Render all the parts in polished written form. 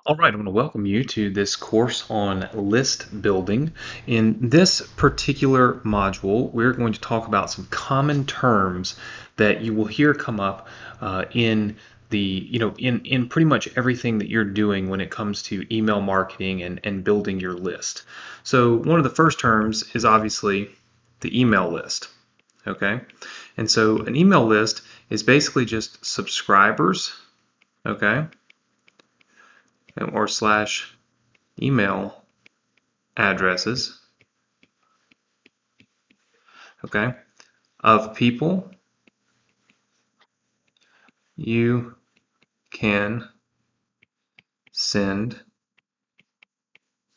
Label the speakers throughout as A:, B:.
A: All right, I want to welcome you to this course on list building. In this particular module, we're going to talk about some common terms that you will hear come up in in pretty much everything that you're doing when it comes to email marketing and building your list. So one of the first terms is obviously the email list. Okay, and so an email list is basically just subscribers. Okay, or slash email addresses, okay, of people you can send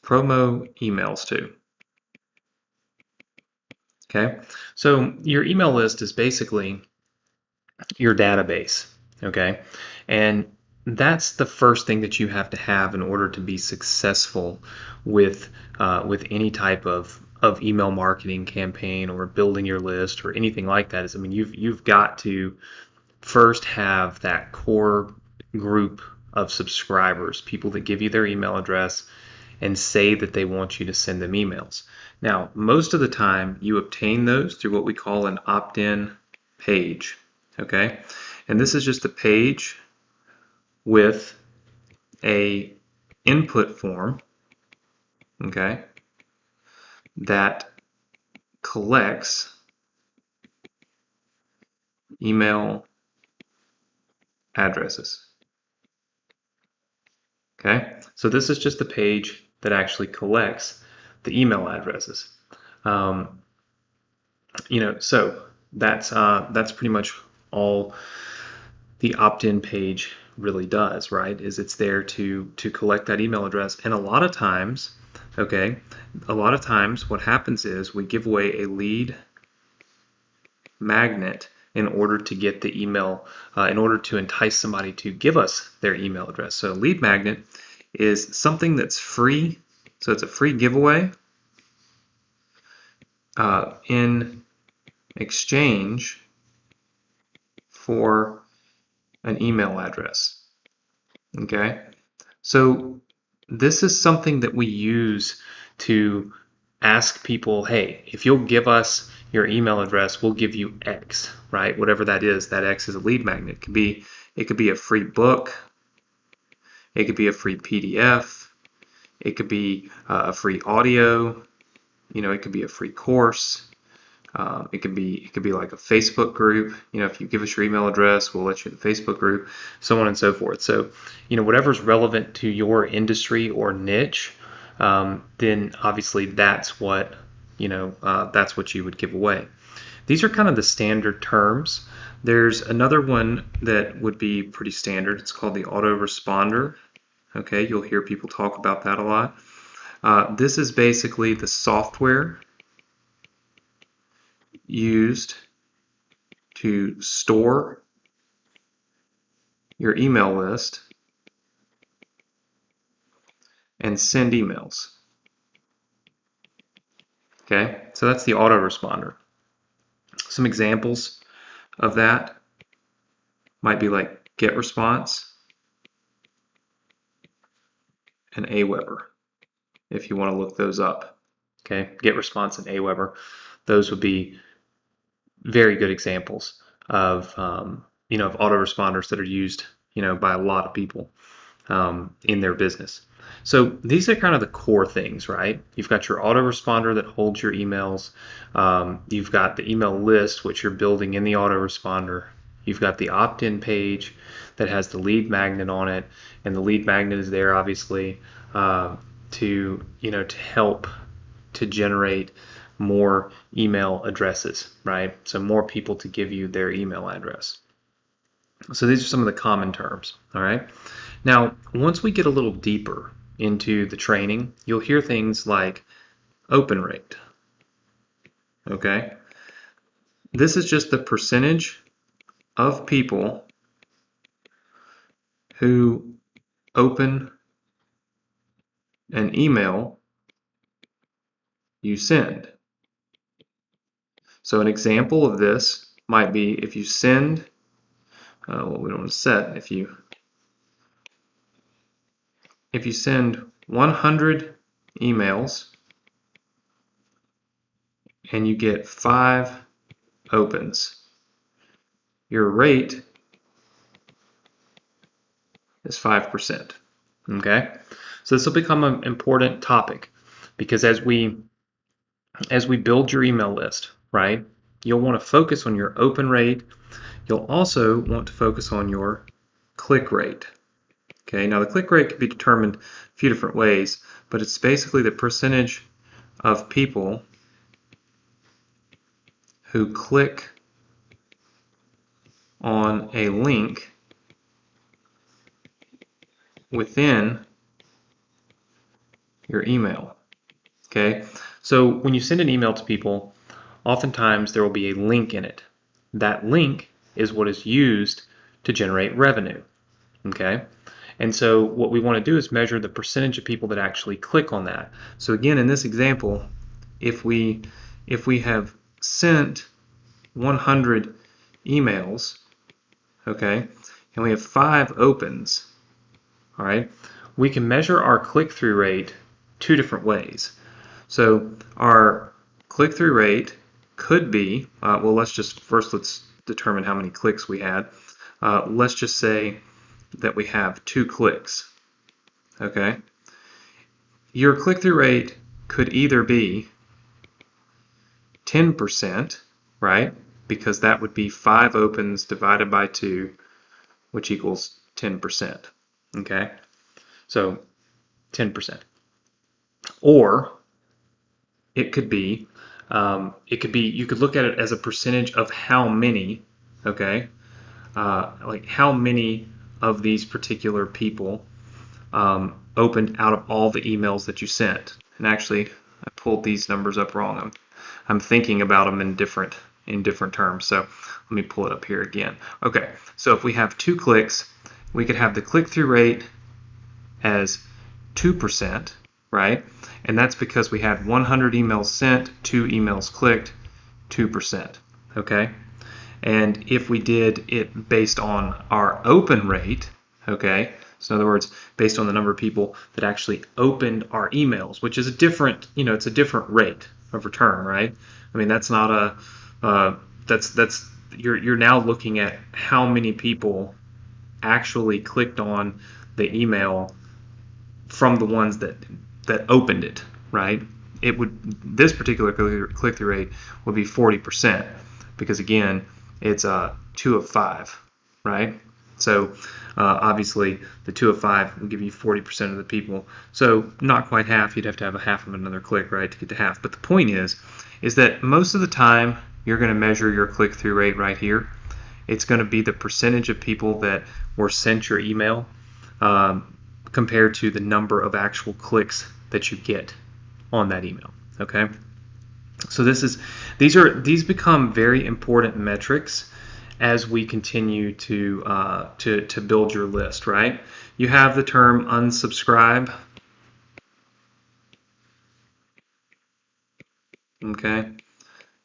A: promo emails to. Okay, so your email list is basically your database. Okay, and that's the first thing that you have to have in order to be successful with any type of email marketing campaign or building your list or anything like that. Is, I mean, you've got to first have that core group of subscribers, people that give you their email address and say that they want you to send them emails. Now, most of the time you obtain those through what we call an opt-in page, okay? And this is just a page with a input form, okay, that collects email addresses. Okay, so this is just the page that actually collects the email addresses. Um, so that's pretty much all the opt-in page really does, right? Is it's there to collect that email address, and a lot of times, okay, what happens is we give away a lead magnet in order to get the email, in order to entice somebody to give us their email address. So a lead magnet is something that's free. So it's a free giveaway in exchange for an email address. Okay, so this is something that we use to ask people, hey, if you'll give us your email address, we'll give you X, right? Whatever that is, that X is a lead magnet. It could be a free book, it could be a free PDF, it could be a free audio, it could be a free course. It could be like a Facebook group. If you give us your email address, we'll let you in the Facebook group, so on and so forth. So, whatever's relevant to your industry or niche, then obviously that's what you would give away. These are kind of the standard terms. There's another one that would be pretty standard. It's called the autoresponder. Okay, you'll hear people talk about that a lot. This is basically the software used to store your email list and send emails. Okay, so that's the autoresponder. Some examples of that might be like GetResponse and Aweber, if you want to look those up. Okay, GetResponse and Aweber, those would be very good examples of autoresponders that are used by a lot of people in their business. So these are kind of the core things, right? You've got your autoresponder that holds your emails. You've got the email list, which you're building in the autoresponder. You've got the opt-in page that has the lead magnet on it, and the lead magnet is there obviously to help to generate more email addresses, right? So more people to give you their email address. So these are some of the common terms, all right? Now, once we get a little deeper into the training, you'll hear things like open rate, okay? This is just the percentage of people who open an email you send. So an example of this might be if you send, we don't want to set, if you send 100 emails and you get 5 opens, your rate is 5%. Okay? So this will become an important topic because as we build your email list, right, you'll want to focus on your open rate. You'll also want to focus on your click rate. Okay, now the click rate can be determined a few different ways, but it's basically the percentage of people who click on a link within your email. Okay, so when you send an email to people, oftentimes there will be a link in it. That link is what is used to generate revenue. Okay, and so what we want to do is measure the percentage of people that actually click on that. So again, in this example, if we have sent 100 emails, okay, and we have 5 opens, all right, we can measure our click-through rate 2 different ways. So our click-through rate could be, well, let's determine how many clicks we had. Let's just say that we have 2 clicks, okay? Your click-through rate could either be 10%, right? Because that would be 5 opens divided by 2, which equals 10%, okay? So 10%. Or it could be, you could look at it as a percentage of how many, okay? Like how many of these particular people opened out of all the emails that you sent. And actually, I pulled these numbers up wrong. I'm thinking about them in different terms. So let me pull it up here again. Okay, so if we have 2 clicks, we could have the click-through rate as 2%, right? And that's because we had 100 emails sent, 2 emails clicked, 2%, okay? And if we did it based on our open rate, okay, so in other words, based on the number of people that actually opened our emails, which is a different, it's a different rate of return, right? I mean, that's not a, you're now looking at how many people actually clicked on the email from the ones that opened it, right? This particular click-through rate would be 40%, because again, it's 2 of 5, right? So obviously the 2 of 5 will give you 40% of the people. So not quite half. You'd have to have a half of another click, right, to get to half. But the point is that most of the time you're going to measure your click-through rate right here. It's going to be the percentage of people that were sent your email compared to the number of actual clicks that you get on that email. Okay. So these become very important metrics as we continue to build your list, right? You have the term unsubscribe. Okay.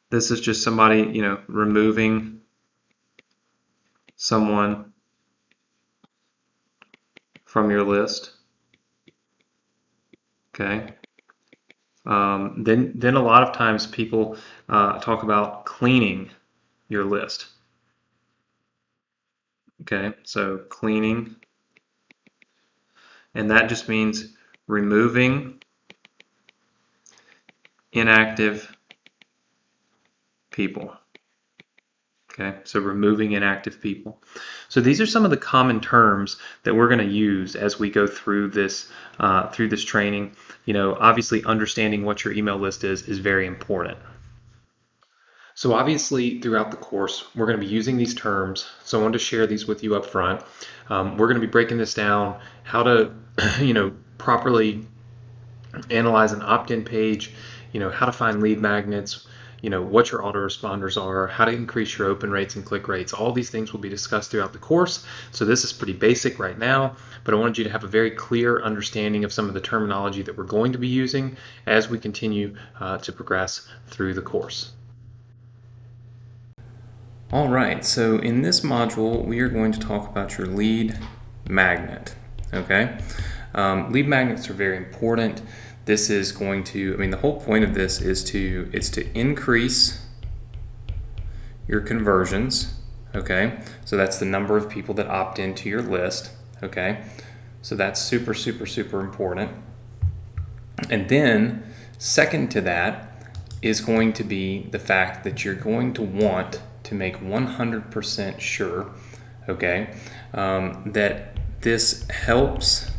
A: This is just somebody, removing someone from your list. Okay. Then a lot of times people talk about cleaning your list. Okay, so cleaning, and that just means removing inactive people. Okay, so removing inactive people. So these are some of the common terms that we're going to use as we go through this training. Obviously understanding what your email list is very important. So obviously throughout the course we're going to be using these terms, so I wanted to share these with you up front. We're going to be breaking this down, how to properly analyze an opt-in page, how to find lead magnets, what your autoresponders are, how to increase your open rates and click rates. All these things will be discussed throughout the course. So this is pretty basic right now, but I wanted you to have a very clear understanding of some of the terminology that we're going to be using as we continue to progress through the course. All right, so in this module, we are going to talk about your lead magnet, okay? Lead magnets are very important. This is going to, the whole point of this is to increase your conversions, okay? So that's the number of people that opt into your list, okay? So that's super, super, super important. And then second to that is going to be the fact that you're going to want to make 100% sure, okay, that this helps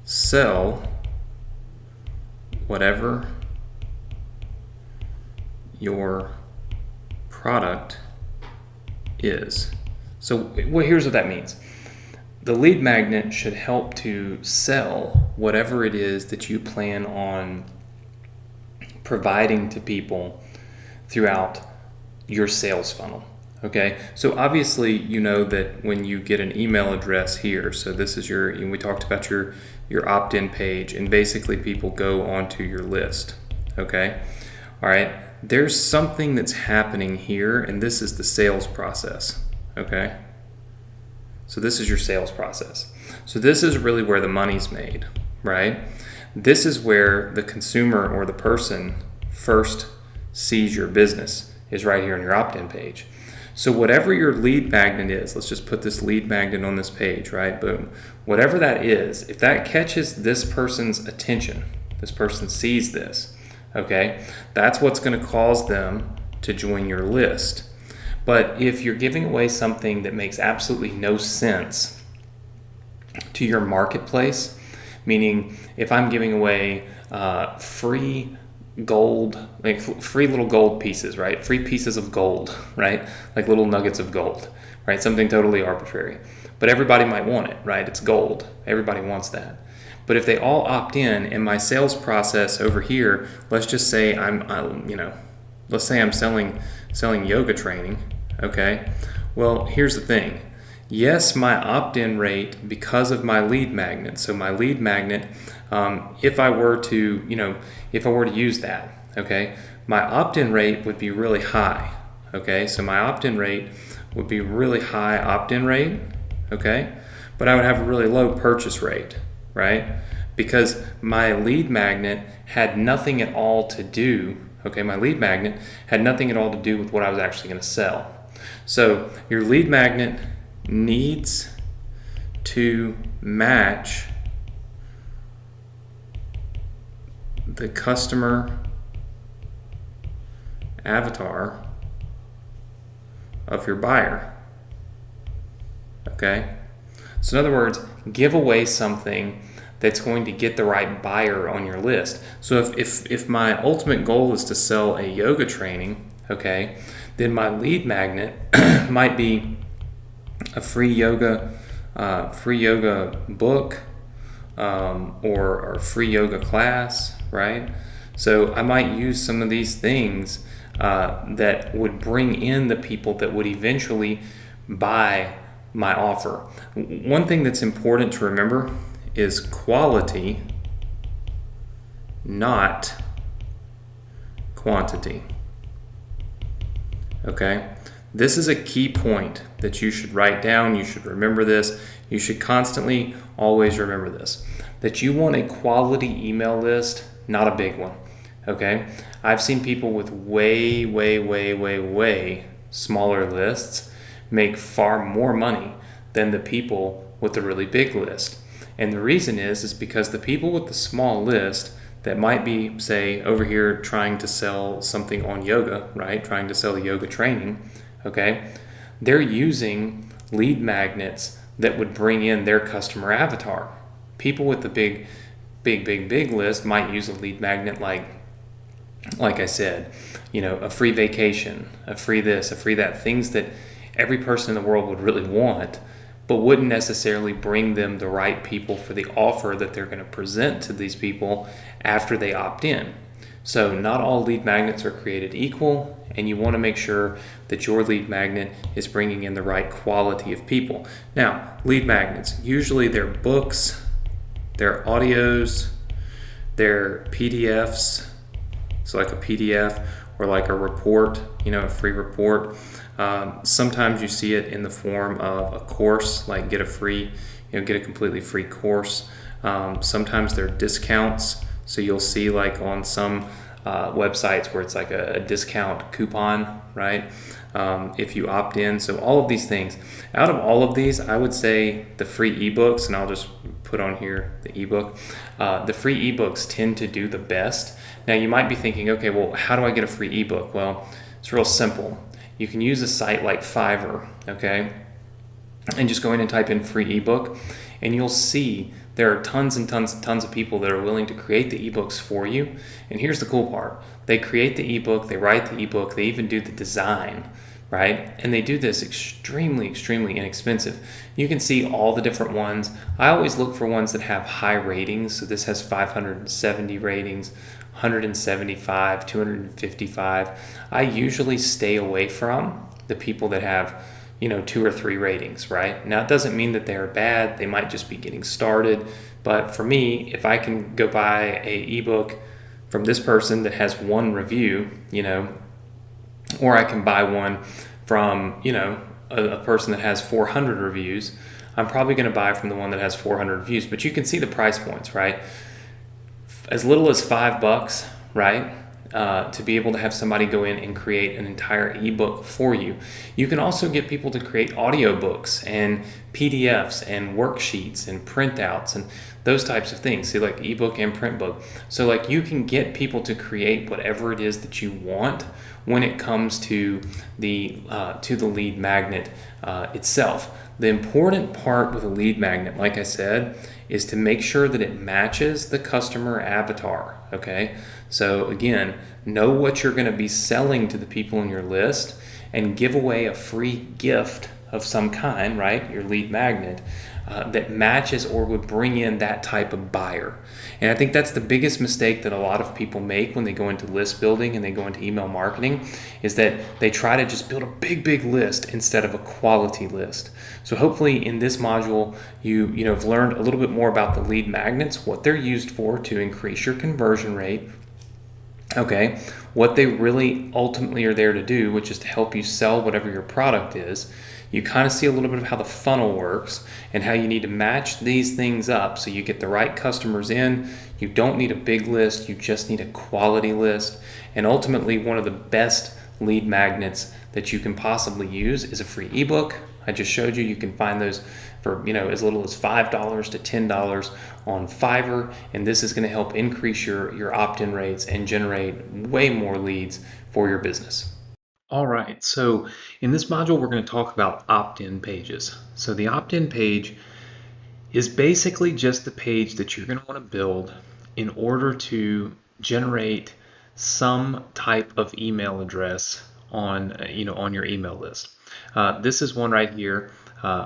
A: sell whatever your product is. So here's what that means. The lead magnet should help to sell whatever it is that you plan on providing to people throughout your sales funnel. Okay, so obviously you know that when you get an email address here, so this is we talked about your opt-in page, and basically people go onto your list. Okay, all right, there's something that's happening here, and this is the sales process. Okay, so this is your sales process. So this is really where the money's made, right? This is where the consumer or the person first sees your business, is right here on your opt-in page. So whatever your lead magnet is, let's just put this lead magnet on this page, right? Boom. Whatever that is, if that catches this person's attention, this person sees this, okay, that's what's going to cause them to join your list. But if you're giving away something that makes absolutely no sense to your marketplace, meaning if I'm giving away free gold, like free little gold pieces, right? Free pieces of gold, right? Like little nuggets of gold, right? Something totally arbitrary. But everybody might want it, right? It's gold. Everybody wants that. But if they all opt in my sales process over here, let's just say let's say I'm selling yoga training, okay? Well, here's the thing. Yes, my opt-in rate, because of my lead magnet, so my lead magnet, if I were to use that, okay, my opt-in rate would be really high, okay? So my opt-in rate would be really high opt-in rate, okay? But I would have a really low purchase rate, right? Because my lead magnet had nothing at all to do, okay, my lead magnet had nothing at all to do with what I was actually going to sell. So your lead magnet needs to match the customer avatar of your buyer. Okay? So in other words, give away something that's going to get the right buyer on your list. So if my ultimate goal is to sell a yoga training, okay, then my lead magnet might be a free yoga book, or a free yoga class, right? So I might use some of these things that would bring in the people that would eventually buy my offer. One thing that's important to remember is quality, not quantity. Okay? This is a key point that you should write down. You should remember this. You should constantly always remember this, that you want a quality email list, not a big one. Okay? I've seen people with way smaller lists make far more money than the people with the really big list. And the reason is because the people with the small list that might be, say, over here trying to sell something on yoga, right? Trying to sell yoga training, okay? They're using lead magnets that would bring in their customer avatar. People with the big list might use a lead magnet like I said, a free vacation, a free this, a free that, things that every person in the world would really want, but wouldn't necessarily bring them the right people for the offer that they're going to present to these people after they opt in. So not all lead magnets are created equal, and you want to make sure that your lead magnet is bringing in the right quality of people. Now, lead magnets, usually they're books, they're audios, they're PDFs, so like a PDF or like a report, a free report. Sometimes you see it in the form of a course, like get a free get a completely free course. Sometimes there are discounts, so you'll see like on some websites where it's like a discount coupon, right? If you opt in. So all of these things. Out of all of these, I would say the free ebooks, and I'll just put on here the ebook. The free ebooks tend to do the best. Now you might be thinking, okay, well, how do I get a free ebook? Well, it's real simple. You can use a site like Fiverr, okay? And just go in and type in free ebook, and you'll see there are tons and tons and tons of people that are willing to create the ebooks for you. And here's the cool part. They create the ebook, they write the ebook, they even do the design, right? And they do this extremely, extremely inexpensive. You can see all the different ones. I always look for ones that have high ratings. So this has 570 ratings, 175, 255. I usually stay away from the people that have 2 or 3 ratings, right? Now, it doesn't mean that they're bad. They might just be getting started. But for me, if I can go buy a ebook from this person that has 1 review, or I can buy one from, a person that has 400 reviews, I'm probably going to buy from the one that has 400 reviews. But you can see the price points, right? As little as $5, right? To be able to have somebody go in and create an entire ebook for you. You can also get people to create audiobooks and PDFs and worksheets and printouts and those types of things. See, like ebook and print book. So like you can get people to create whatever it is that you want when it comes to the lead magnet itself. The important part with a lead magnet, like I said, is to make sure that it matches the customer avatar, okay? So again, know what you're going to be selling to the people in your list and give away a free gift of some kind, right? Your lead magnet that matches or would bring in that type of buyer. And I think that's the biggest mistake that a lot of people make when they go into list building and they go into email marketing, is that they try to just build a big list instead of a quality list. So hopefully in this module, you've learned a little bit more about the lead magnets, what they're used for to increase your conversion rate, okay, what they really ultimately are there to do, which is to help you sell whatever your product is. You kind of see a little bit of how the funnel works and how you need to match these things up so you get the right customers in. You don't need a big list, you just need a quality list. And ultimately, one of the best lead magnets that you can possibly use is a free ebook. I just showed you, you can find those for as little as $5 to $10 on Fiverr, and this is going to help increase your opt-in rates and generate way more leads for your business. All right, so in this module, we're going to talk about opt-in pages. So the opt-in page is basically just the page that you're going to want to build in order to generate some type of email address on your email list. This is one right here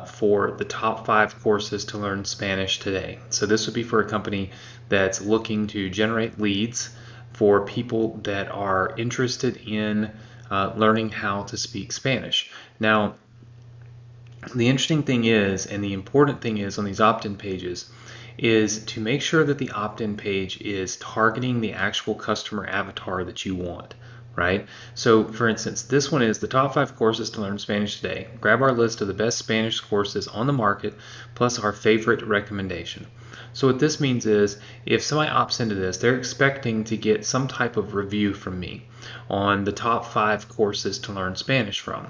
A: for the top 5 courses to learn Spanish today. So this would be for a company that's looking to generate leads for people that are interested in learning how to speak Spanish. Now, the interesting thing is, and the important thing is on these opt-in pages, is to make sure that the opt-in page is targeting the actual customer avatar that you want, right? So for instance, this one is the top 5 courses to learn Spanish today. Grab our list of the best Spanish courses on the market, plus our favorite recommendation. So what this means is, if somebody opts into this, they're expecting to get some type of review from me on the top 5 courses to learn Spanish from.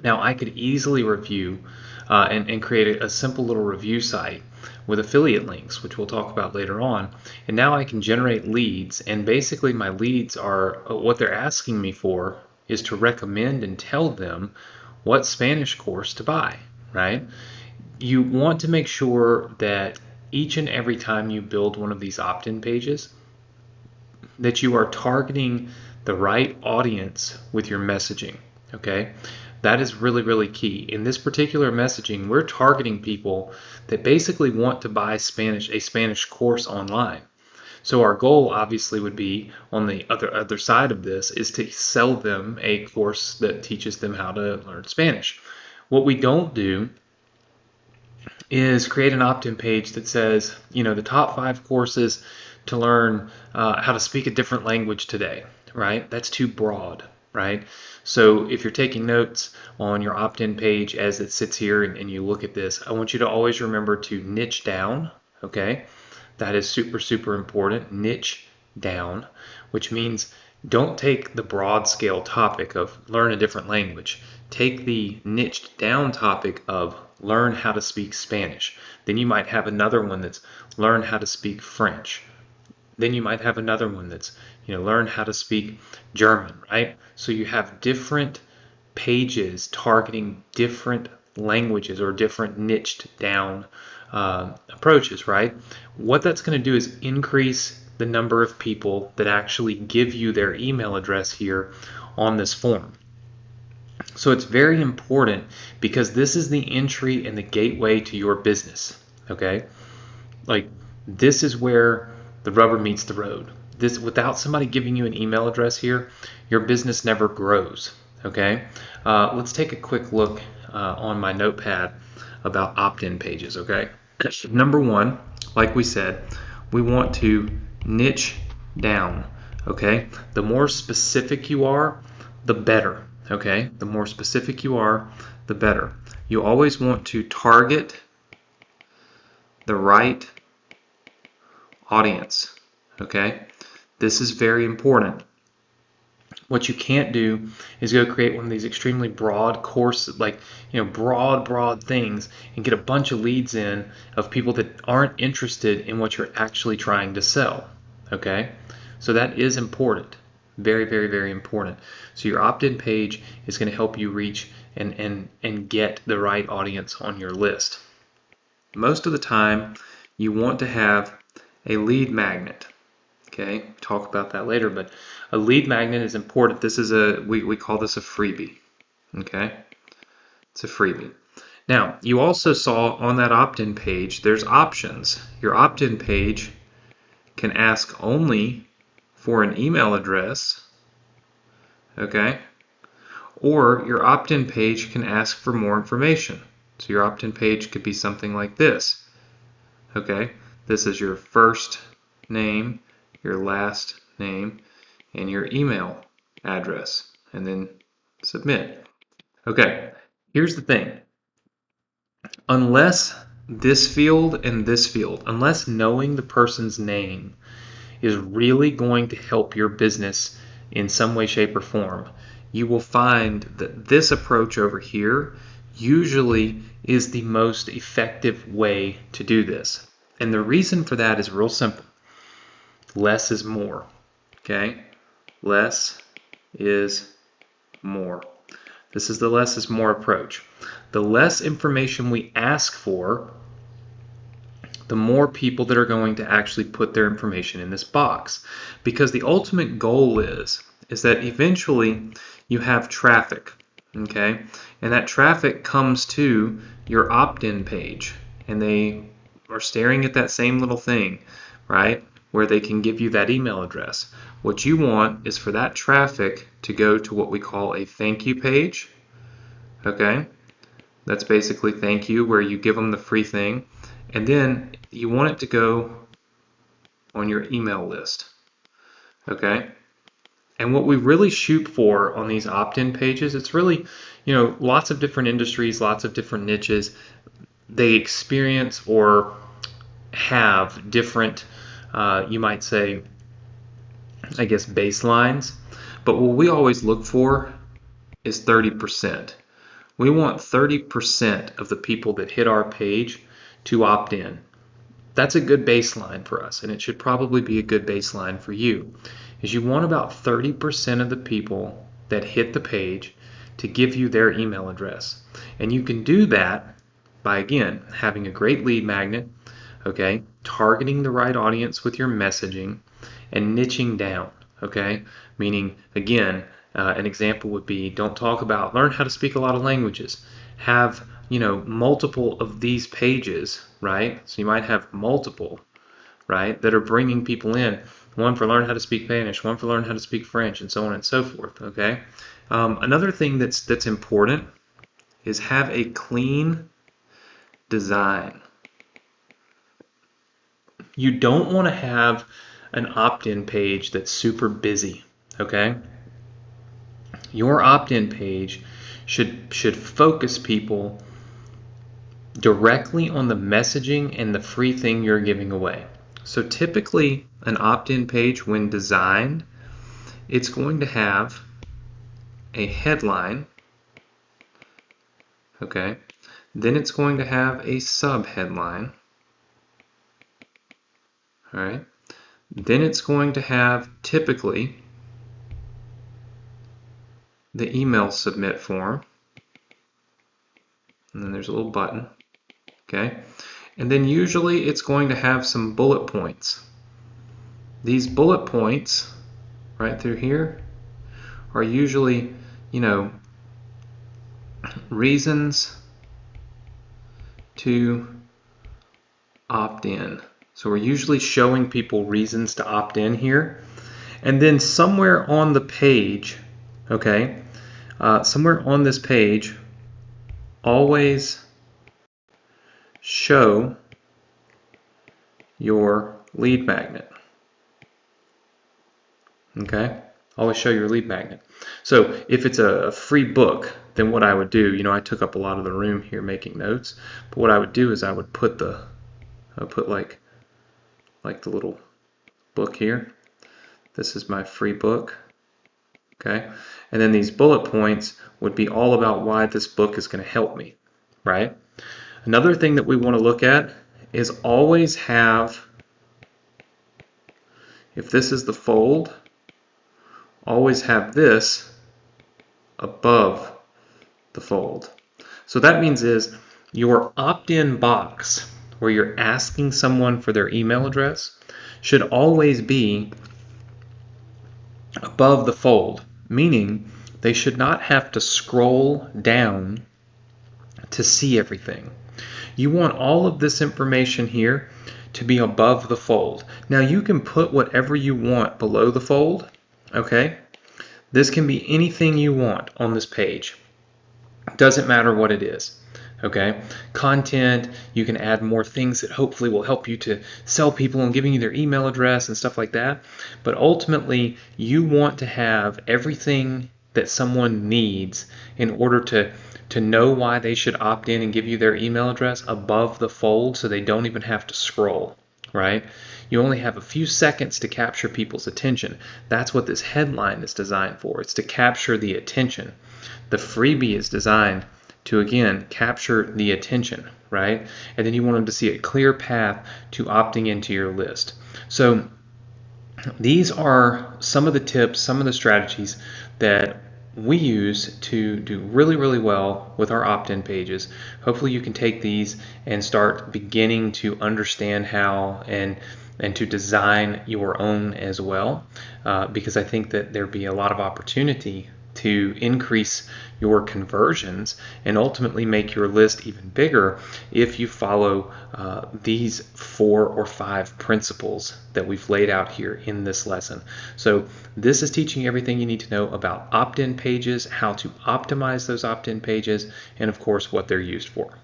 A: Now, I could easily review and create a simple little review site with affiliate links, which we'll talk about later on. And now I can generate leads, and basically my leads are, what they're asking me for is to recommend and tell them what Spanish course to buy, right? You want to make sure that each and every time you build one of these opt-in pages, that you are targeting the right audience with your messaging, okay? That is really, really key. In this particular messaging, we're targeting people that basically want to buy a Spanish course online. So our goal obviously would be, on the other side of this, is to sell them a course that teaches them how to learn Spanish. What we don't do is create an opt-in page that says, the top 5 courses to learn how to speak a different language today, right? That's too broad. right? So if you're taking notes on your opt-in page as it sits here and you look at this, I want you to always remember to niche down, okay? That is super, super important. Niche down, which means don't take the broad scale topic of learn a different language. Take the niched down topic of learn how to speak Spanish. Then you might have another one that's learn how to speak French. Then you might have another one that's, learn how to speak German, right? So you have different pages targeting different languages or different niched down approaches, right? What that's going to do is increase the number of people that actually give you their email address here on this form. So it's very important because this is the entry and the gateway to your business, okay? Like, this is where the rubber meets the road. This, without somebody giving you an email address here, your business never grows, okay? Let's take a quick look on my notepad about opt-in pages, okay? Number one, like we said, we want to niche down, okay? The more specific you are, the better, okay? The more specific you are, the better. You always want to target the right audience, okay? This is very important. What you can't do is go create one of these extremely broad courses, like, broad things, and get a bunch of leads in of people that aren't interested in what you're actually trying to sell, okay? So that is important. Very, very, very important. So your opt-in page is going to help you reach and get the right audience on your list. Most of the time, you want to have a lead magnet. Okay, talk about that later, but a lead magnet is important. This is we call this a freebie. Okay, it's a freebie. Now, you also saw on that opt-in page, there's options. Your opt-in page can ask only for an email address, okay, or your opt-in page can ask for more information. So your opt-in page could be something like this. Okay, this is your first name, your last name, and your email address, and then submit. Okay, here's the thing. Unless this field and this field, unless knowing the person's name is really going to help your business in some way, shape, or form, you will find that this approach over here usually is the most effective way to do this. And the reason for that is real simple. Less is more, okay? Less is more. This is the less is more approach. The less information we ask for, the more people that are going to actually put their information in this box. Because the ultimate goal is that eventually you have traffic, okay? And that traffic comes to your opt-in page, and they are staring at that same little thing, right? Where they can give you that email address. What you want is for that traffic to go to what we call a thank you page, okay? That's basically thank you, where you give them the free thing. And then you want it to go on your email list, okay? And what we really shoot for on these opt-in pages, it's really, lots of different industries, lots of different niches. They experience or have different, you might say, I guess, baselines. But what we always look for is 30%. We want 30% of the people that hit our page to opt in. That's a good baseline for us, and it should probably be a good baseline for you. Is you want about 30% of the people that hit the page to give you their email address. And you can do that by, again, having a great lead magnet, okay, targeting the right audience with your messaging, and niching down, okay? Meaning, again, an example would be, don't talk about learn how to speak a lot of languages. Have, multiple of these pages, right? So you might have multiple, right, that are bringing people in. One for learn how to speak Spanish, one for learn how to speak French, and so on and so forth, okay? Another thing that's important is have a clean design. You don't want to have an opt-in page that's super busy, okay? Your opt-in page should focus people directly on the messaging and the free thing you're giving away. So typically an opt-in page, when designed, it's going to have a headline, okay? Then it's going to have a sub-headline, all right? Then it's going to have typically the email submit form, and then there's a little button, okay? And then usually it's going to have some bullet points. These bullet points right through here are usually, reasons to opt in. So we're usually showing people reasons to opt in here. And then somewhere on the page, okay, somewhere on this page, always show your lead magnet. Okay, always show your lead magnet. So if it's a free book, then what I would do, I took up a lot of the room here making notes, but what I would do is I would put like the little book here. This is my free book. Okay, and then these bullet points would be all about why this book is going to help me, right? Another thing that we want to look at is always have, if this is the fold, always have this above the fold. So that means is your opt-in box where you're asking someone for their email address should always be above the fold, meaning they should not have to scroll down to see everything. You want all of this information here to be above the fold. Now you can put whatever you want below the fold, okay? This can be anything you want on this page. Doesn't matter what it is, okay? Content, you can add more things that hopefully will help you to sell people and giving you their email address and stuff like that. But ultimately, you want to have everything that someone needs in order to know why they should opt in and give you their email address above the fold so they don't even have to scroll, right? You only have a few seconds to capture people's attention. That's what this headline is designed for. It's to capture the attention. The freebie is designed to, again, capture the attention, right? And then you want them to see a clear path to opting into your list. So these are some of the tips, some of the strategies that we use to do really, really well with our opt-in pages. Hopefully you can take these and start beginning to understand how and to design your own as well, because I think that there'd be a lot of opportunity to increase your conversions and ultimately make your list even bigger if you follow these 4 or 5 principles that we've laid out here in this lesson. So this is teaching you everything you need to know about opt-in pages, how to optimize those opt-in pages, and of course what they're used for.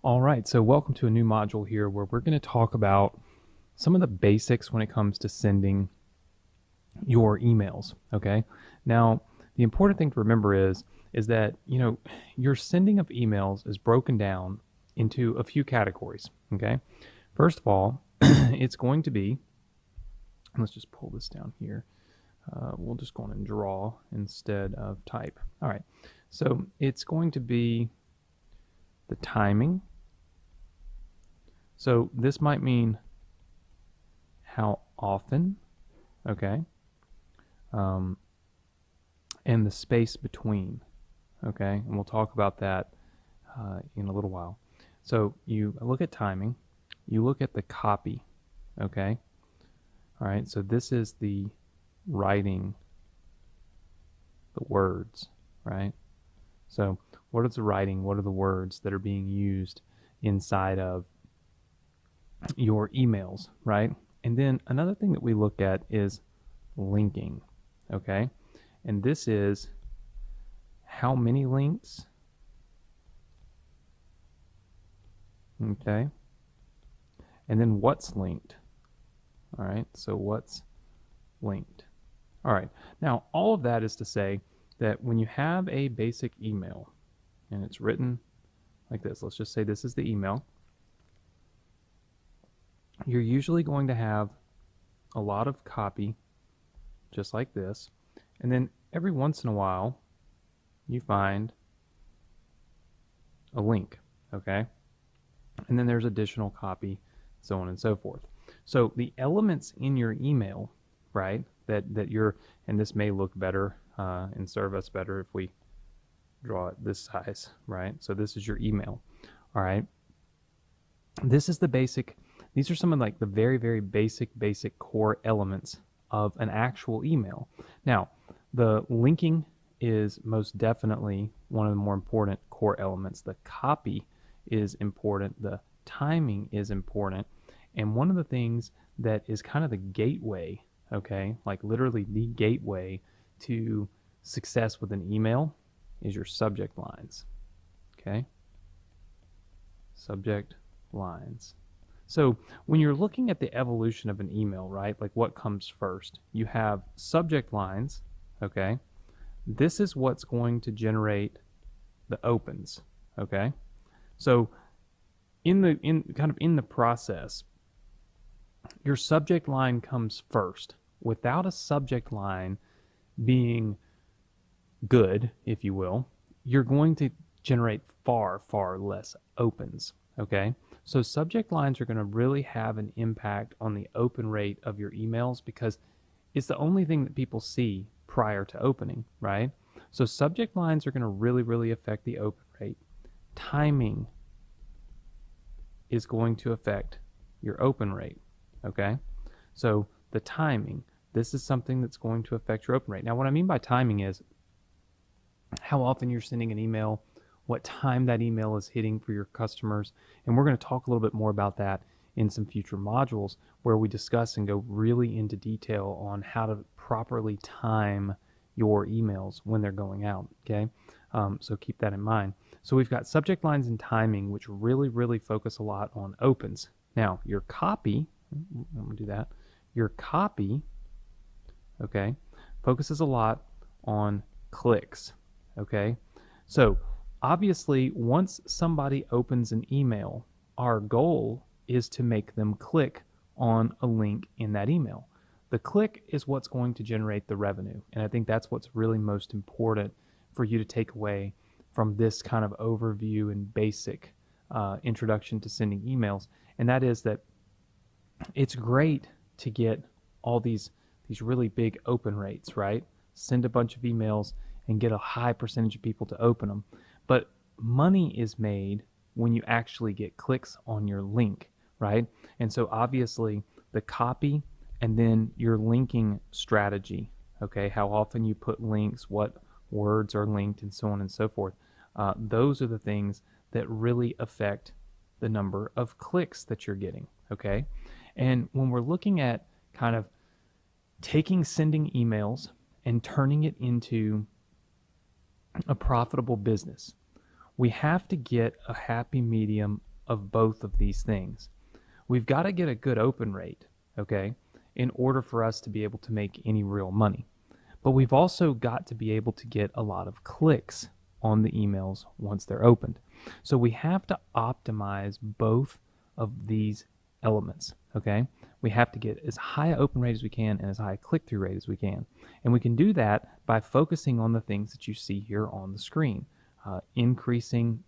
B: All right, so welcome to a new module here where we're going to talk about some of the basics when it comes to sending your emails, okay? Now, the important thing to remember is that, your sending of emails is broken down into a few categories, okay? First of all, it's going to be, let's just pull this down here. We'll just go on and draw instead of type. All right, so it's going to be the timing. So this might mean how often, okay, and the space between, okay, and we'll talk about that in a little while. So you look at timing, you look at the copy, okay, all right, so this is the writing, the words, right? So what is the writing, what are the words that are being used inside of your emails, right? And then another thing that we look at is linking, okay? And this is how many links, okay? And then what's linked, all right? So what's linked. All right. Now, all of that is to say that when you have a basic email and it's written like this, let's just say this is the email, you're usually going to have a lot of copy just like this. And then every once in a while, you find a link, okay? And then there's additional copy, so on and so forth. So the elements in your email, right, that you're, and this may look better and serve us better if we draw it this size, right? So this is your email, all right? This is the basic, these are some of like the very, very basic core elements of an actual email. Now, the linking is most definitely one of the more important core elements. The copy is important. The timing is important. And one of the things that is kind of the gateway, okay, like literally the gateway to success with an email is your subject lines, okay? Subject lines. So when you're looking at the evolution of an email, right, like what comes first? You have subject lines, okay? This is what's going to generate the opens, okay? So in the process, your subject line comes first. Without a subject line being good, if you will, you're going to generate far less opens, okay? So subject lines are going to really have an impact on the open rate of your emails because it's the only thing that people see prior to opening, right? So subject lines are going to really affect the open rate. Timing is going to affect your open rate, okay? So the timing, this is something that's going to affect your open rate. Now, what I mean by timing is how often you're sending an email, what time that email is hitting for your customers. And we're going to talk a little bit more about that in some future modules where we discuss and go really into detail on how to properly time your emails when they're going out, okay? So keep that in mind. So we've got subject lines and timing, which really focus a lot on opens. Now, your copy, I'm going to do that. Your copy, okay, focuses a lot on clicks, okay? So obviously, once somebody opens an email, our goal is to make them click on a link in that email. The click is what's going to generate the revenue. And I think that's what's really most important for you to take away from this kind of overview and basic introduction to sending emails. And that is that it's great to get all these really big open rates, right? Send a bunch of emails and get a high percentage of people to open them. But money is made when you actually get clicks on your link, right? And so obviously the copy and then your linking strategy, okay, how often you put links, what words are linked, and so on and so forth. Those are the things that really affect the number of clicks that you're getting, okay? And when we're looking at kind of sending emails and turning it into a profitable business, we have to get a happy medium of both of these things. We've got to get a good open rate, okay, in order for us to be able to make any real money. But we've also got to be able to get a lot of clicks on the emails once they're opened. So we have to optimize both of these elements, okay? We have to get as high an open rate as we can and as high a click-through rate as we can. And we can do that by focusing on the things that you see here on the screen. Increasing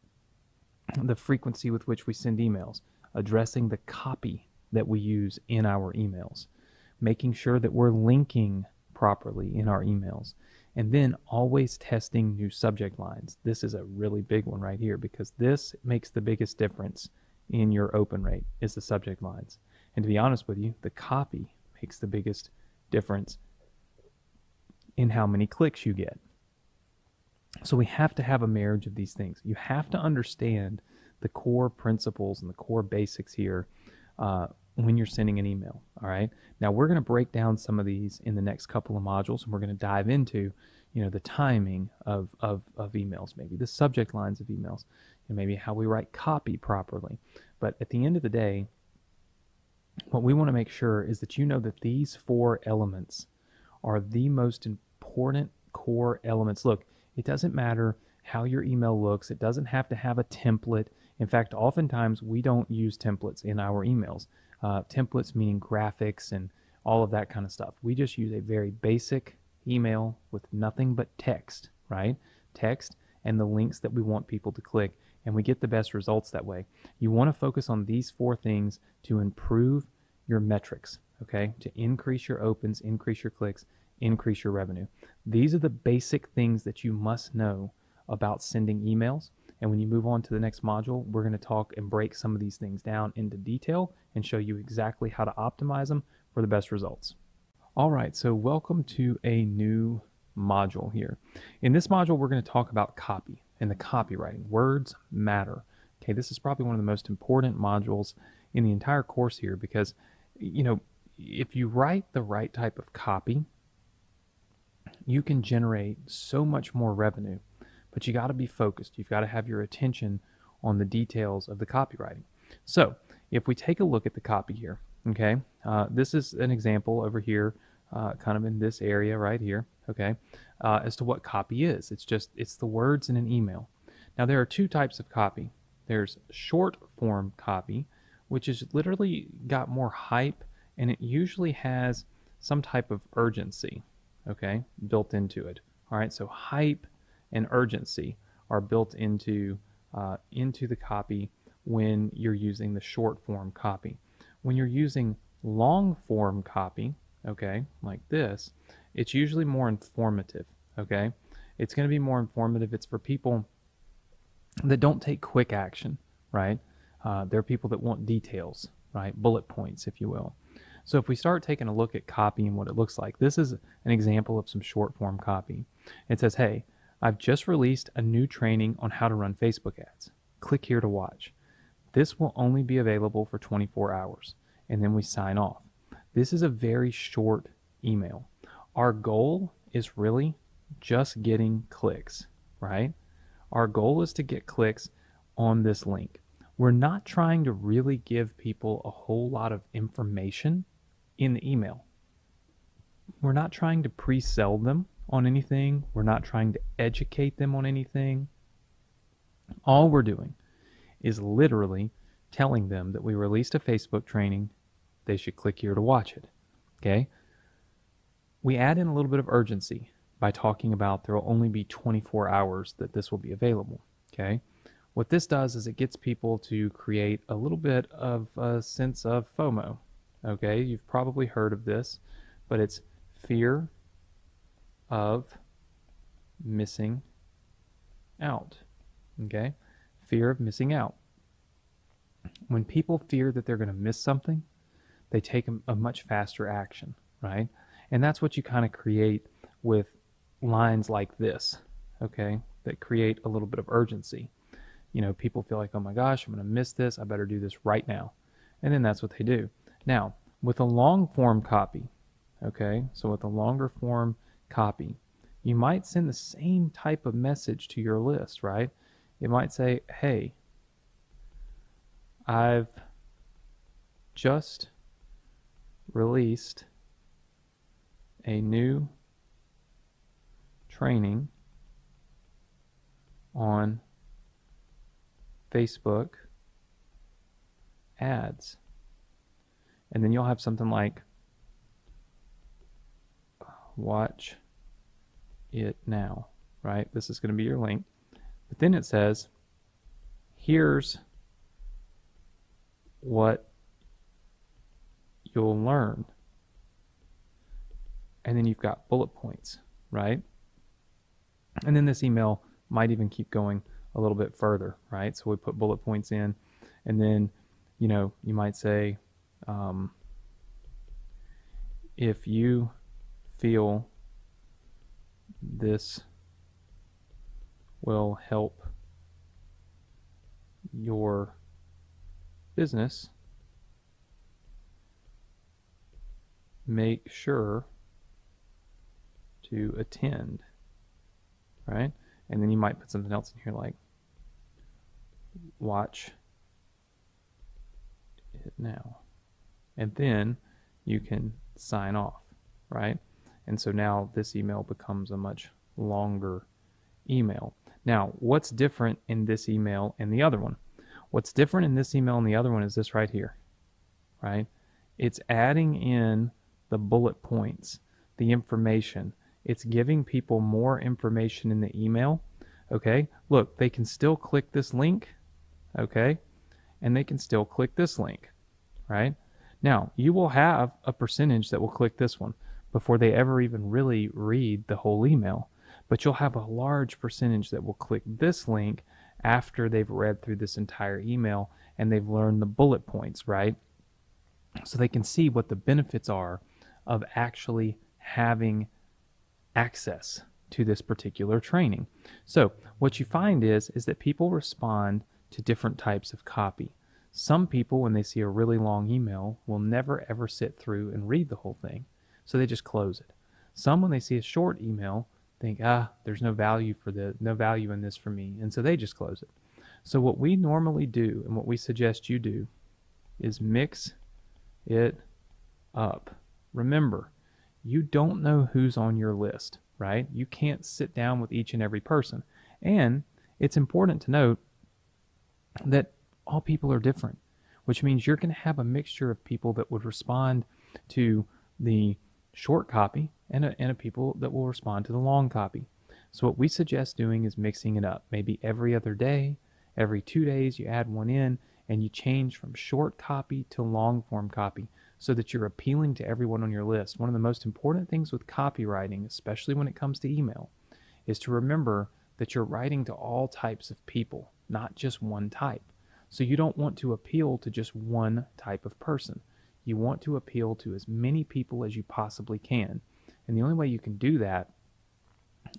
B: the frequency with which we send emails, addressing the copy that we use in our emails, making sure that we're linking properly in our emails, and then always testing new subject lines. This is a really big one right here because this makes the biggest difference in your open rate is the subject lines. And to be honest with you, the copy makes the biggest difference in how many clicks you get. So we have to have a marriage of these things. You have to understand the core principles and the core basics here when you're sending an email, all right? Now we're going to break down some of these in the next couple of modules, and we're going to dive into, the timing of emails, maybe the subject lines of emails, and maybe how we write copy properly. But at the end of the day, what we want to make sure is that you know that these four elements are the most important core elements. Look, it doesn't matter how your email looks. It doesn't have to have a template. In fact, oftentimes we don't use templates in our emails. Templates meaning graphics and all of that kind of stuff. We just use a very basic email with nothing but text, right? Text and the links that we want people to click, and we get the best results that way. You want to focus on these 4 things to improve your metrics, okay? To increase your opens, increase your clicks, increase your revenue. These are the basic things that you must know about sending emails. And when you move on to the next module, we're going to talk and break some of these things down into detail and show you exactly how to optimize them for the best results. All right, so welcome to a new module here. In this module, we're going to talk about copy and the copywriting. Words matter. Okay, this is probably one of the most important modules in the entire course here because, you know, if you write the right type of copy, you can generate so much more revenue, but you got to be focused. You've got to have your attention on the details of the copywriting. So if we take a look at the copy here, okay, this is an example over here, kind of in this area right here, okay, as to what copy is. It's the words in an email. Now there are 2 types of copy. There's short form copy, which is literally got more hype, and it usually has some type of urgency, okay, built into it. All right, so hype and urgency are built into the copy when you're using the short form copy. When you're using long form copy, okay, like this, it's usually more informative, okay? It's going to be more informative. It's for people that don't take quick action, right? They're people that want details, right? Bullet points, if you will. So if we start taking a look at copy and what it looks like, this is an example of some short form copy. It says, hey, I've just released a new training on how to run Facebook ads. Click here to watch. This will only be available for 24 hours. And then we sign off. This is a very short email. Our goal is really just getting clicks, right? Our goal is to get clicks on this link. We're not trying to really give people a whole lot of information in the email. We're not trying to pre-sell them on anything. We're not trying to educate them on anything. All we're doing is literally telling them that we released a Facebook training. They should click here to watch it. Okay? We add in a little bit of urgency by talking about there will only be 24 hours that this will be available. Okay? What this does is it gets people to create a little bit of a sense of FOMO. Okay? You've probably heard of this, but it's fear of missing out. Okay? Fear of missing out. When people fear that they're going to miss something, they take a much faster action, right? And that's what you kind of create with lines like this, okay, that create a little bit of urgency. You know, people feel like, oh my gosh, I'm going to miss this. I better do this right now. And then that's what they do. Now, with a long form copy, okay, so with a longer form copy, you might send the same type of message to your list, right? It might say, hey, I've just released a new training on Facebook ads. And then you'll have something like, watch it now, right? This is going to be your link. But then it says, here's what you'll learn. And then you've got bullet points, right? And then this email might even keep going a little bit further, right? So we put bullet points in, and then, you know, you might say, if you feel this will help your business, make sure to attend, right? And then you might put something else in here like, watch it now. And then you can sign off, right? And so now this email becomes a much longer email. Now, what's different in this email and the other one? What's different in this email and the other one is this right here, right? It's adding in the bullet points, the information. It's giving people more information in the email. Okay, look, they can still click this link, okay, and they can still click this link, right? Now, you will have a percentage that will click this one before they ever even really read the whole email, but you'll have a large percentage that will click this link after they've read through this entire email and they've learned the bullet points, right? So they can see what the benefits are of actually having access to this particular training. So what you find is that people respond to different types of copy. Some people, when they see a really long email, will never ever sit through and read the whole thing, so they just close it. Some, when they see a short email, think, there's no value in this for me, and so they just close it. So what we normally do, and what we suggest you do, is mix it up. Remember, you don't know who's on your list, right? You can't sit down with each and every person. And it's important to note that all people are different, which means you're going to have a mixture of people that would respond to the short copy and a people that will respond to the long copy. So what we suggest doing is mixing it up. Maybe every other day, every 2 days, you add one in and you change from short copy to long form copy so that you're appealing to everyone on your list. One of the most important things with copywriting, especially when it comes to email, is to remember that you're writing to all types of people, not just one type. So you don't want to appeal to just one type of person. You want to appeal to as many people as you possibly can. And the only way you can do that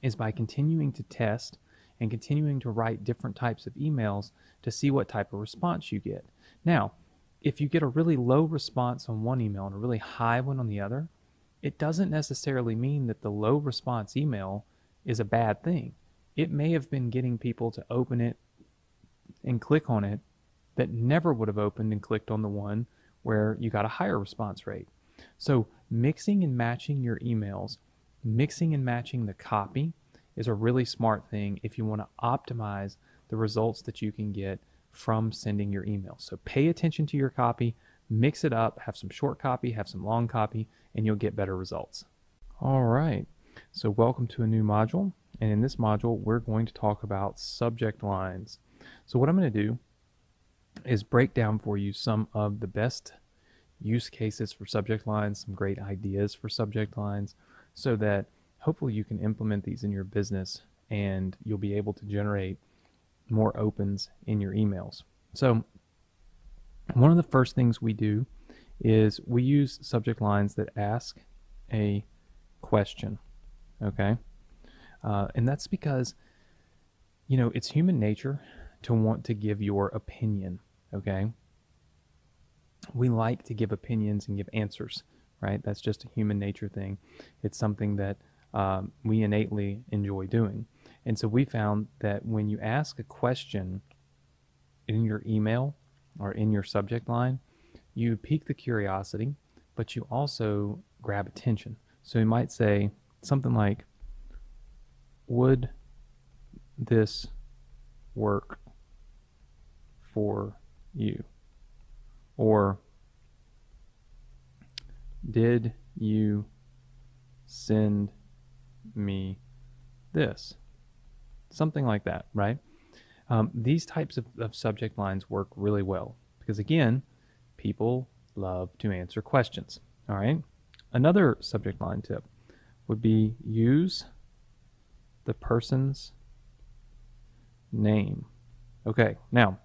B: is by continuing to test and continuing to write different types of emails to see what type of response you get. Now, if you get a really low response on one email and a really high one on the other, it doesn't necessarily mean that the low response email is a bad thing. It may have been getting people to open it and click on it that never would have opened and clicked on the one where you got a higher response rate. So mixing and matching your emails, mixing and matching the copy is a really smart thing if you want to optimize the results that you can get from sending your email. So pay attention to your copy, mix it up, have some short copy, have some long copy, and you'll get better results. All right, so welcome to a new module. And in this module, we're going to talk about subject lines. So what I'm going to do is break down for you some of the best use cases for subject lines, some great ideas for subject lines, so that hopefully you can implement these in your business and you'll be able to generate more opens in your emails. So one of the first things we do is we use subject lines that ask a question, okay? And that's because, it's human nature to want to give your opinion, okay? We like to give opinions and give answers, right? That's just a human nature thing. It's something that we innately enjoy doing. And so we found that when you ask a question in your email or in your subject line, you pique the curiosity, but you also grab attention. So you might say something like, would this work for you? Or did you send me this? Something like that, right? These types of subject lines work really well because, again, people love to answer questions, all right? Another subject line tip would be use the person's name. Okay, now,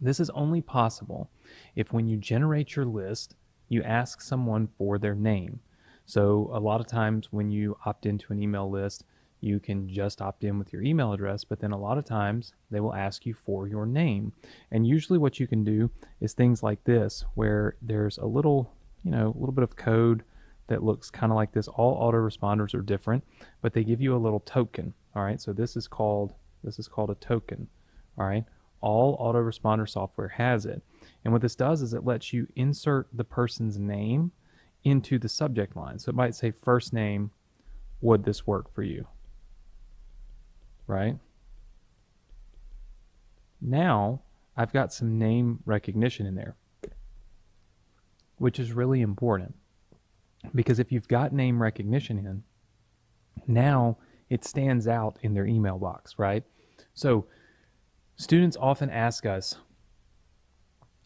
B: this is only possible if when you generate your list, you ask someone for their name. So a lot of times when you opt into an email list, you can just opt in with your email address, but then a lot of times they will ask you for your name. And usually what you can do is things like this, where there's a little bit of code that looks kind of like this. All autoresponders are different, but they give you a little token. All right, so this is called a token. All right, all autoresponder software has it. And what this does is it lets you insert the person's name into the subject line. So it might say first name, would this work for you? Right? Now I've got some name recognition in there, which is really important, because if you've got name recognition in, now it stands out in their email box, right? So students often ask us,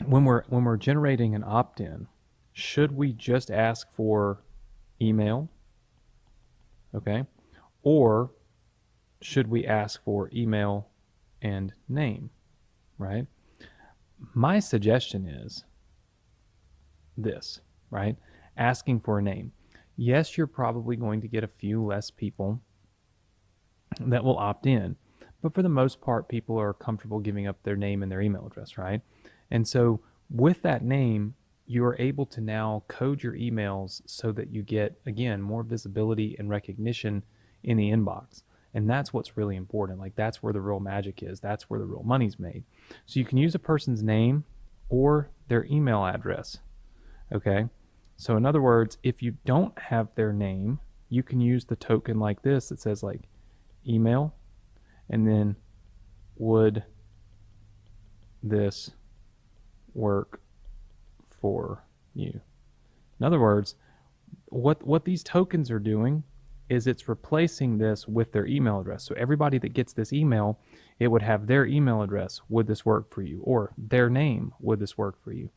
B: when we're generating an opt-in, should we just ask for email, okay, or should we ask for email and name, right? My suggestion is this, right? Asking for a name. Yes, you're probably going to get a few less people that will opt in, but for the most part, people are comfortable giving up their name and their email address, right? And so with that name, you are able to now code your emails so that you get, again, more visibility and recognition in the inbox. And that's what's really important. Like, that's where the real magic is. That's where the real money's made. So you can use a person's name or their email address. Okay. So in other words, if you don't have their name, you can use the token like this that says like email and then would this work for you. In other words, what these tokens are doing is it's replacing this with their email address. So everybody that gets this email, it would have their email address, would this work for you? Or their name, would this work for you?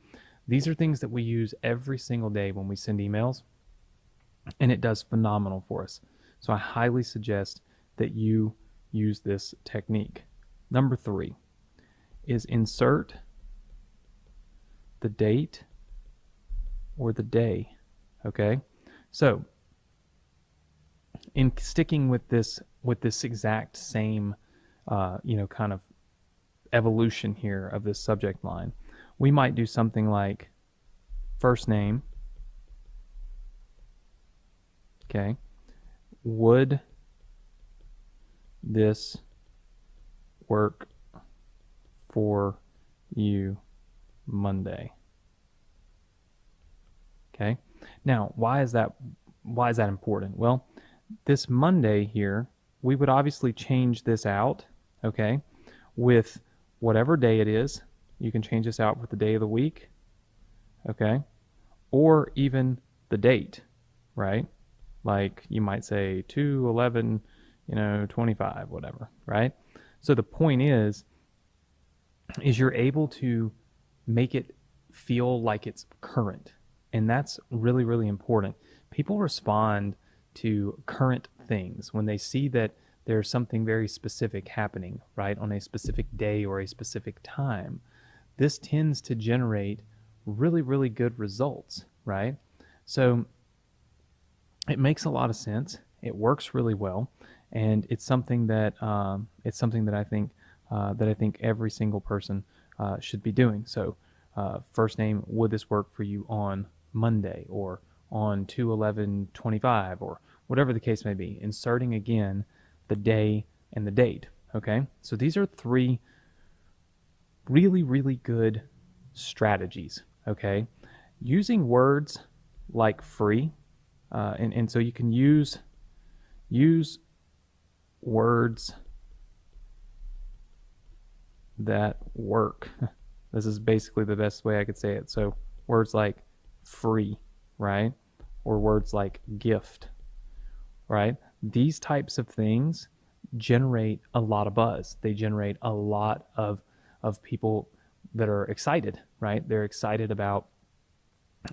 B: These are things that we use every single day when we send emails, and it does phenomenal for us. So I highly suggest that you use this technique. Number 3 is insert the date or the day, okay? So in sticking with this exact same kind of evolution here of this subject line, we might do something like first name, okay, would this work for you Monday? Okay. Now, why is that important? Well, this Monday here, we would obviously change this out, okay, with whatever day it is. You can change this out with the day of the week, okay, or even the date, right? Like you might say 2/11, 25, whatever, right? So the point is you're able to make it feel like it's current. And that's really, really important. People respond to current things when they see that there's something very specific happening, right, on a specific day or a specific time. This tends to generate really, really good results, right? So it makes a lot of sense. It works really well, and it's something that I think every single person should be doing. So first name, would this work for you on Monday or on 2/11/25 or whatever the case may be, inserting again the day and the date. Okay, so these are 3 really, really good strategies. Okay, using words like free, and so you can use words that work. This is basically the best way I could say it. So words like free, right? Or words like gift, right? These types of things generate a lot of buzz. They generate a lot of people that are excited, right? They're excited about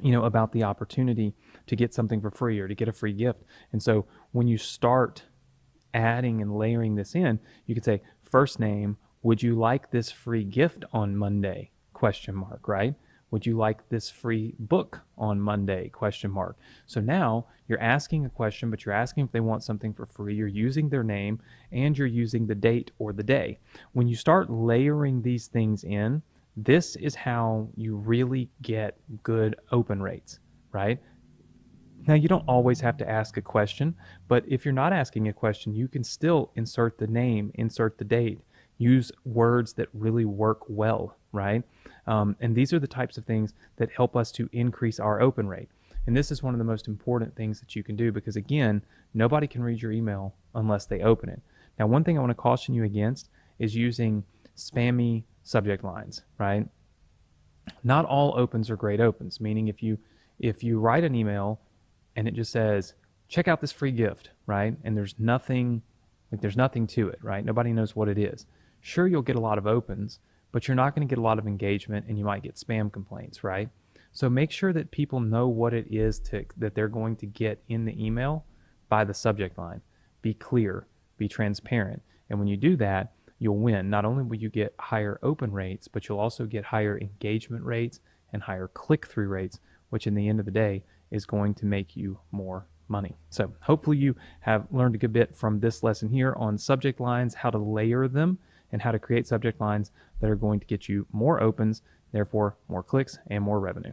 B: the opportunity to get something for free or to get a free gift. And so when you start adding and layering this in, you could say first name, would you like this free gift on Monday? Question mark, right? Would you like this free book on Monday? Question mark. So now you're asking a question, but you're asking if they want something for free. You're using their name and you're using the date or the day. When you start layering these things in, this is how you really get good open rates, right? Now, you don't always have to ask a question, but if you're not asking a question, you can still insert the name, insert the date, use words that really work well, right? And these are the types of things that help us to increase our open rate. And this is one of the most important things that you can do because, again, nobody can read your email unless they open it. Now, one thing I want to caution you against is using spammy subject lines, right? Not all opens are great opens, meaning if you write an email and it just says, check out this free gift, right? And there's nothing to it, right? Nobody knows what it is. Sure, you'll get a lot of opens, but you're not going to get a lot of engagement and you might get spam complaints, right? So make sure that people know what it is that they're going to get in the email by the subject line. Be clear, be transparent. And when you do that, you'll win. Not only will you get higher open rates, but you'll also get higher engagement rates and higher click-through rates, which in the end of the day is going to make you more money. So hopefully you have learned a good bit from this lesson here on subject lines, how to layer them, and how to create subject lines that are going to get you more opens, therefore more clicks and more revenue.